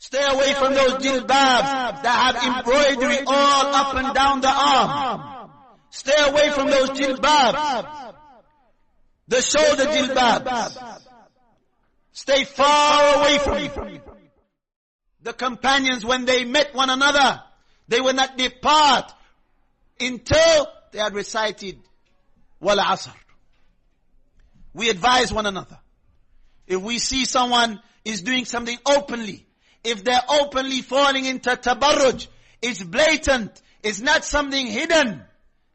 Stay away from those jilbabs that have embroidery all up and down the arm. Stay away from those jilbabs. The shoulder jilbabs. Stay far away from it. The companions, when they met one another, they would not depart until they had recited Wal Asr. We advise one another. If we see someone is doing something openly, if they're openly falling into tabarruj, it's blatant, it's not something hidden,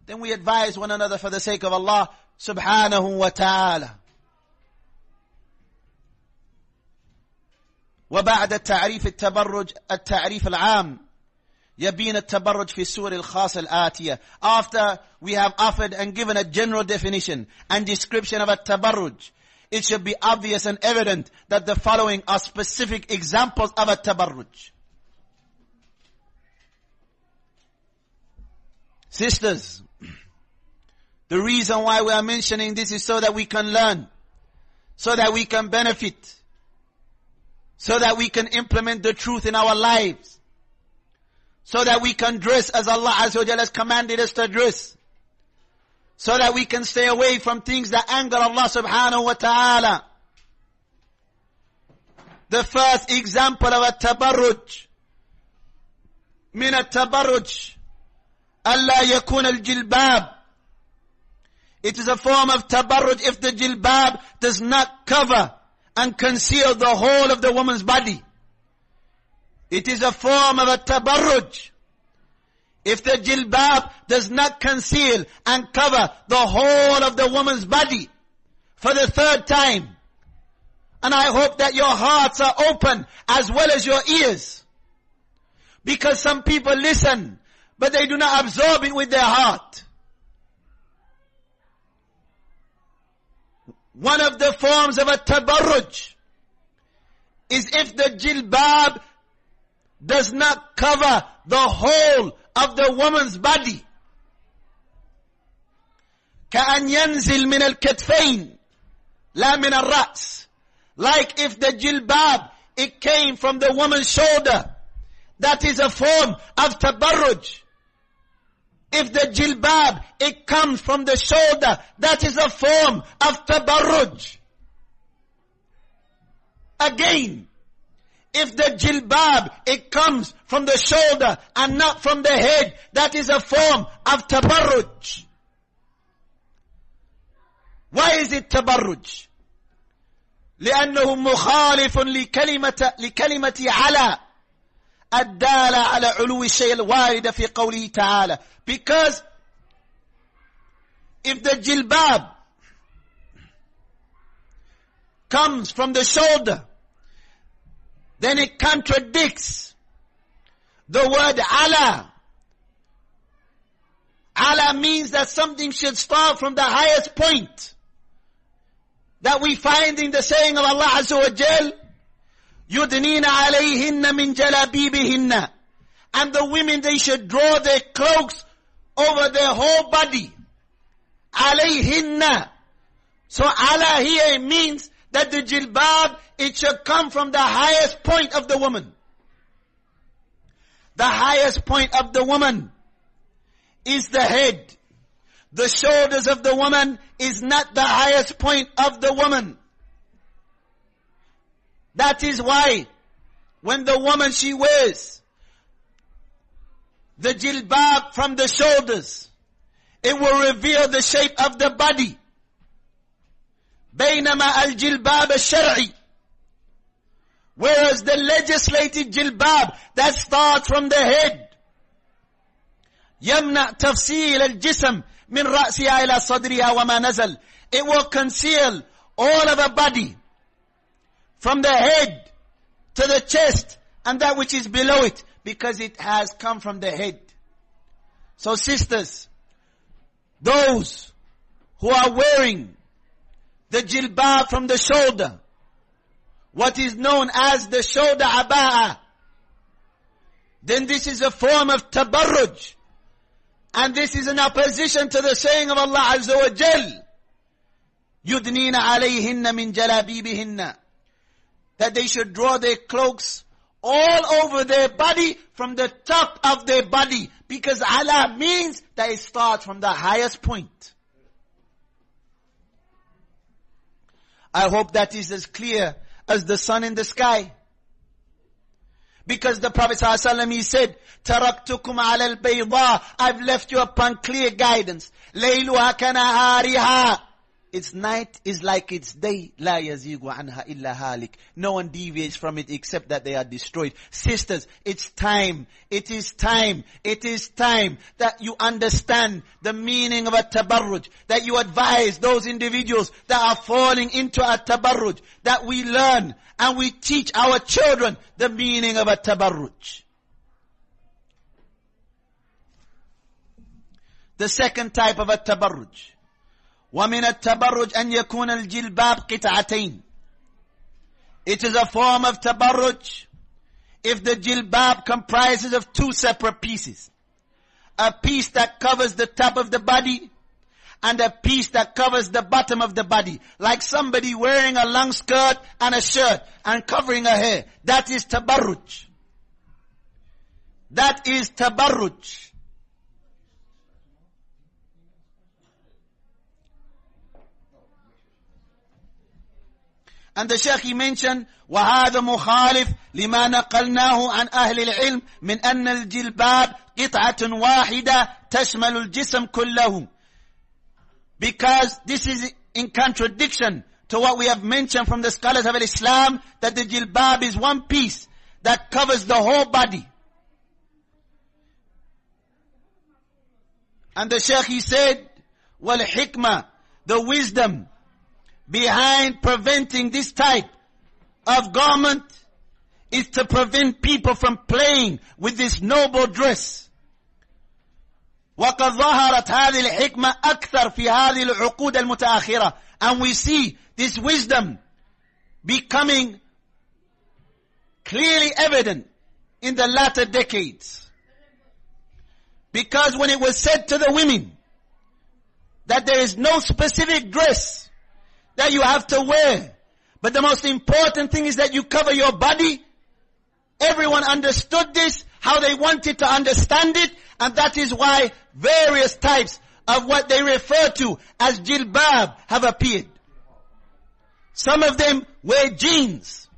then we advise one another for the sake of Allah subhanahu wa ta'ala. وبعد تعريف التبرج التعريف العام يبين التبرج في السور الخاصة الآتية. After we have offered and given a general definition and description of التبرج, it should be obvious and evident that the following are specific examples of التبرج. Sisters, the reason why we are mentioning this is so that we can learn, so that we can benefit, so that we can implement the truth in our lives, so that we can dress as Allah Azza wa Jalla has commanded us to dress, so that we can stay away from things that anger Allah subhanahu wa ta'ala. The first example of a tabarruj, min at-tabarruj, alla yakun al-jilbab. It is a form of tabarruj if the jilbab does not cover and conceal the whole of the woman's body. It is a form of a tabarruj if the jilbab does not conceal and cover the whole of the woman's body. For the third time, and I hope that your hearts are open as well as your ears, because some people listen but they do not absorb it with their heart. One of the forms of a tabarruj is if the jilbab does not cover the whole of the woman's body. كأن ينزل من الكتفين لا من الرأس. Like if the jilbab, it came from the woman's shoulder. That is a form of tabarruj. If the jilbab, it comes from the shoulder, that is a form of tabarruj. Again, if the jilbab, it comes from the shoulder and not from the head, that is a form of tabarruj. Why is it tabarruj? لأنه مخالف لكلمة على الدالة على علو الشيء الوارد في قوله تعالى. Because if the jilbab comes from the shoulder, then it contradicts the word ala. Ala means that something should start from the highest point. That we find in the saying of Allah Azza wa Jal, يُدْنِينَ عَلَيْهِنَّ مِنْ جَلَابِيبِهِنَّ. And the women, they should draw their cloaks over their whole body. عَلَيْهِنَّ. So ala here means that the jilbab, it should come from the highest point of the woman. The highest point of the woman is the head. The shoulders of the woman is not the highest point of the woman. That is why when the woman, she wears the jilbab from the shoulders, it will reveal the shape of the body. بينما الجلباب الشرعي, whereas the legislated jilbab that starts from the head, يمنع تفصيل الجسم من رأسها إلى صدرها وما نزل, it will conceal all of the body from the head to the chest and that which is below it, because it has come from the head. So sisters, those who are wearing the jilbab from the shoulder, what is known as the shoulder abāyas, then this is a form of tabarruj. And this is in opposition to the saying of Allah Azza wa Jal, يُدْنِينَ عَلَيْهِنَّ مِنْ جَلَابِيبِهِنَّ, that they should draw their cloaks all over their body, from the top of their body. Because ala means that it starts from the highest point. I hope that is as clear as the sun in the sky. Because the Prophet ﷺ, he said, "Taraktukum ala al-bayda." I've left you upon clear guidance. Layluha kanahariha. Its night is like its day. La yazigu anha illa halik. No one deviates from it except that they are destroyed. Sisters, it's time. It is time. It is time that you understand the meaning of a tabarruj. That you advise those individuals that are falling into a tabarruj. That we learn and we teach our children the meaning of a tabarruj. The second type of a tabarruj. وَمِنَ التَّبَرُّجِ أَنْ يَكُونَ الْجِلْبَابِ قِطْعَتَيْنِ. It is a form of tabarruj if the jilbab comprises of two separate pieces. A piece that covers the top of the body and a piece that covers the bottom of the body. Like somebody wearing a long skirt and a shirt and covering her hair. That is tabarruj. That is tabarruj. And the Shaykh he mentioned, وَهَذَا مُخَالِفٌ لِمَا نَقَلْنَاهُ عَنْ أَهْلِ الْعِلْمِ مِنْ أَنَّ الْجِلْبَابِ قِطْعَةٌ وَاحِدَةٌ تَشْمَلُ الْجِسْمَ كُلَّهُ. Because this is in contradiction to what we have mentioned from the scholars of Islam, that the jilbab is one piece that covers the whole body. And the Shaykh he said, وَالْحِكْمَةِ, the wisdom behind preventing this type of garment is to prevent people from playing with this noble dress. وَقَدْ ظَهَرَتْ هَذِهِ الْحِكْمَةِ أَكْثَرْ فِي هَذِهِ الْعُقُودَ الْمُتَأَخِرَةِ. And we see this wisdom becoming clearly evident in the latter decades. Because when it was said to the women that there is no specific dress that you have to wear, but the most important thing is that you cover your body, everyone understood this, how they wanted to understand it, and that is why various types of what they refer to as jilbab have appeared. Some of them wear jeans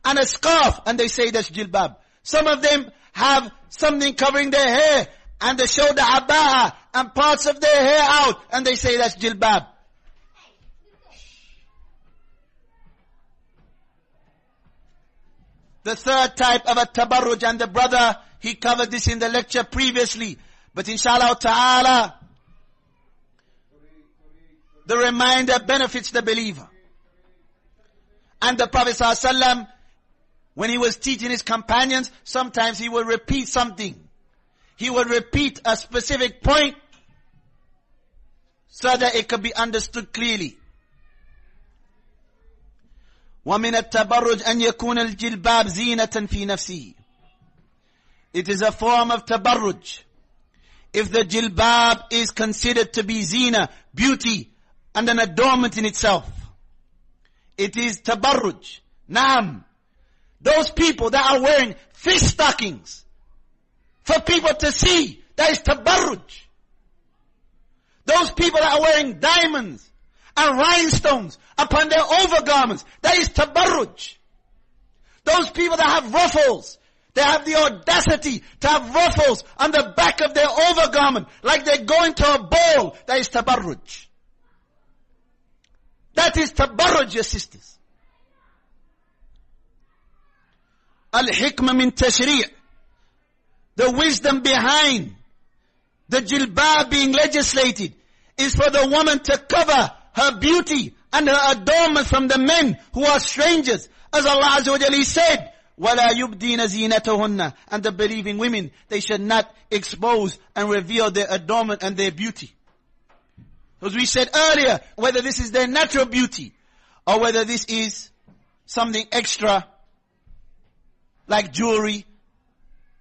and a scarf and they say that's jilbab. Some of them have something covering their hair and the shoulder abāyas and parts of their hair out and they say that's jilbab. The third type of a tabarruj, and the brother, he covered this in the lecture previously, but inshallah ta'ala, the reminder benefits the believer. And the Prophet ﷺ, when he was teaching his companions, sometimes he would repeat something. He would repeat a specific point so that it could be understood clearly. وَمِنَ التَّبَرُّجِ أَنْ يَكُونَ الْجِلْبَابِ زِينَةً فِي نَفْسِهِ. It is a form of tabarruj if the jilbab is considered to be zina, beauty, and an adornment in itself. It is tabarruj. Naam. Those people that are wearing fish stockings for people to see, that is tabarruj. Those people that are wearing diamonds and rhinestones upon their overgarments, that is tabarruj. Those people that have ruffles, they have the audacity to have ruffles on the back of their overgarment, like they're going to a ball, that is tabarruj. That is tabarruj, your sisters. Al-hikmah min tashri'. The wisdom behind the jilbab being legislated is for the woman to cover her beauty and her adornment from the men who are strangers. As Allah Azza wa Jalla said, وَلَا يُبْدِينَ زِينَتَهُنَّ. And the believing women, they should not expose and reveal their adornment and their beauty. As we said earlier, whether this is their natural beauty or whether this is something extra like jewelry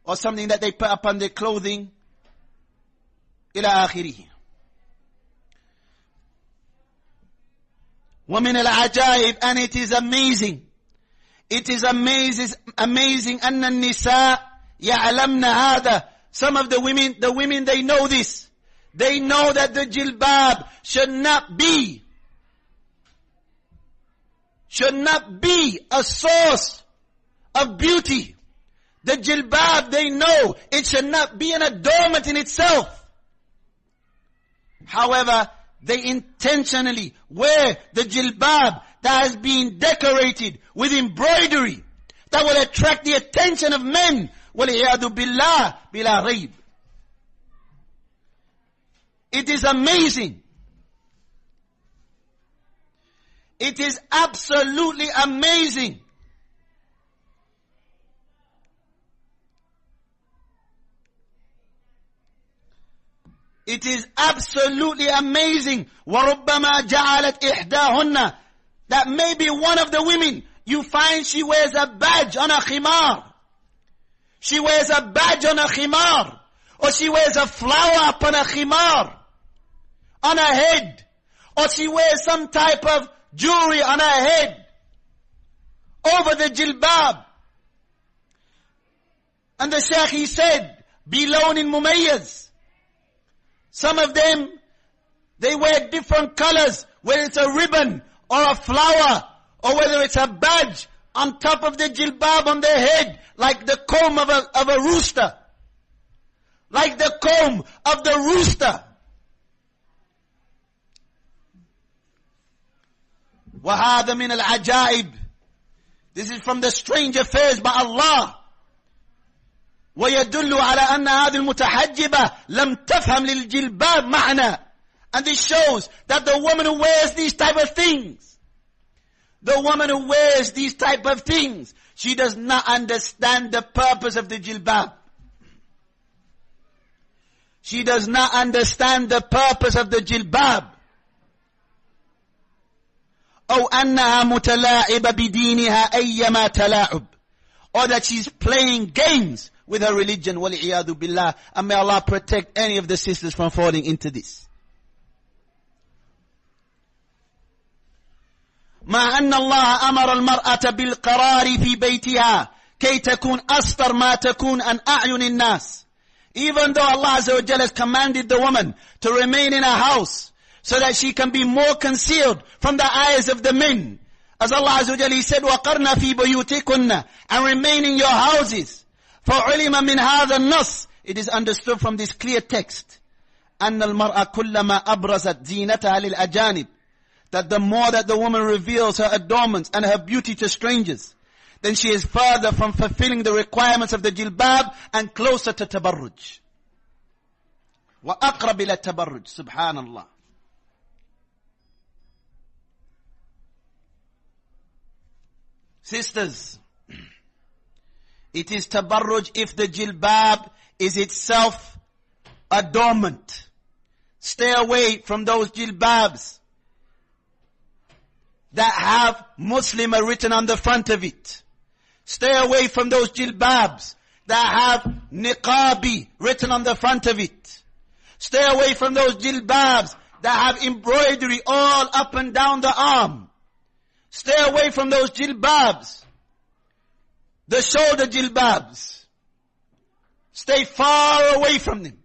or something that they put upon their clothing. إلى آخره. وَمِنَ الْعَجَائِبِ. And it is amazing. It is amazing أن النساء يعلمن هذا. Some of the women, they know this. They know that the jilbab should not be a source of beauty. The jilbab, they know it should not be an adornment in itself. However, they intentionally wear the jilbab that has been decorated with embroidery that will attract the attention of men. وَالْعِيَاذُ بِاللَّهِ بِلَا رَيْبٍ. It is amazing. It is absolutely amazing. It is absolutely amazing. وَرُبَّمَا جَعَلَتْ إِحْدَاهُنَّ. That maybe one of the women, you find she wears a badge on a khimar. She wears a badge on a khimar. Or she wears a flower upon a khimar on her head. Or she wears some type of jewelry on her head over the jilbab. And the Shaykh, he said, بِلَوْنٍ مُمَيَّزٍ. Some of them, they wear different colors, whether it's a ribbon or a flower, or whether it's a badge on top of the jilbab on their head, like the comb of a rooster. Like the comb of the rooster. وَهَذَا مِنَ الْعَجَائِبِ. This is from the strange affairs by Allah. ويدل على أن هذه المتحجبة لم تفهم للجلباب معنى. And this shows that the woman who wears these type of things, she does not understand the purpose of the jilbab. She does not understand the purpose of the jilbab. أو أنها متلاعبة بدينها أيما تلاعب. Or that she's playing games with her religion. وَالْعِيَاذُ بِاللَّهِ. And may Allah protect any of the sisters from falling into this. مع أن الله أمر المرأة بالقرار في بيتها كي تكون أستر ما تكون عن أعين الناس. Even though Allah Azza wa Jalla has commanded the woman to remain in her house so that she can be more concealed from the eyes of the men. As Allah Azza wa Jalla, He said, وَقَرْنَ فِي بُيُوتِكُنَّ, and remain in your houses. فَعُلِمَ مِنْ هَذَا النَّص, it is understood from this clear text, أَنَّ الْمَرْأَ كُلَّمَا أَبْرَزَتْ زِينَتَهَا لِلْأَجَانِبِ, that the more that the woman reveals her adornments and her beauty to strangers, then she is further from fulfilling the requirements of the jilbab and closer to tabarruj. وَأَقْرَبِ إِلَى التَّبَرُّجِ. Subhanallah. Sisters, it is tabarruj if the jilbab is itself adornment. Stay away from those jilbabs that have Muslimah written on the front of it. Stay away from those jilbabs that have niqabi written on the front of it. Stay away from those jilbabs that have embroidery all up and down the arm. Stay away from those jilbabs, the shoulder jilbabs. Stay far away from them.